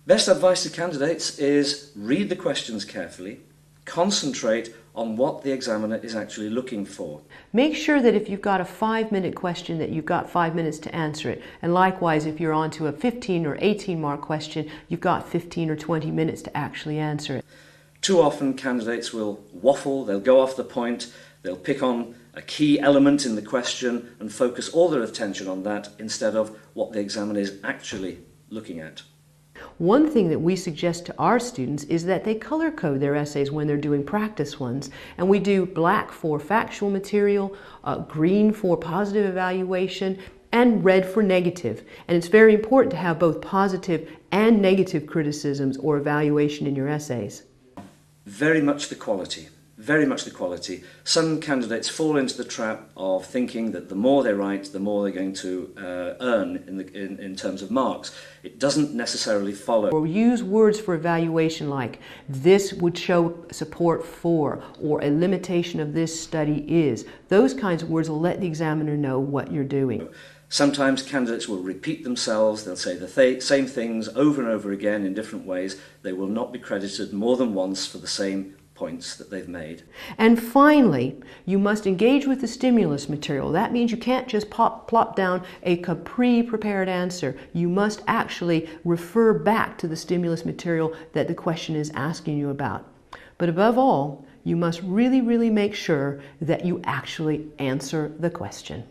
Best advice to candidates is read the questions carefully, concentrate on what the examiner is actually looking for. Make sure that if you've got a 5-minute question that you've got 5 minutes to answer it. And likewise, if you're on to a 15 or 18 mark question, you've got 15 or 20 minutes to actually answer it. Too often candidates will waffle, they'll go off the point, they'll pick on a key element in the question and focus all their attention on that instead of what the examiner is actually looking at. One thing that we suggest to our students is that they color code their essays when they're doing practice ones. And we do black for factual material, green for positive evaluation, and red for negative. And it's very important to have both positive and negative criticisms or evaluation in your essays. Very much the quality. Very much the quality. Some candidates fall into the trap of thinking that the more they write, the more they're going to earn in terms of marks. It doesn't necessarily follow. Or use words for evaluation like, this would show support for, or a limitation of this study is. Those kinds of words will let the examiner know what you're doing. Sometimes candidates will repeat themselves, they'll say the same things over and over again in different ways. They will not be credited more than once for the same points that they've made. And finally, you must engage with the stimulus material. That means you can't just plop down a pre-prepared answer. You must actually refer back to the stimulus material that the question is asking you about. But above all, you must really, really make sure that you actually answer the question.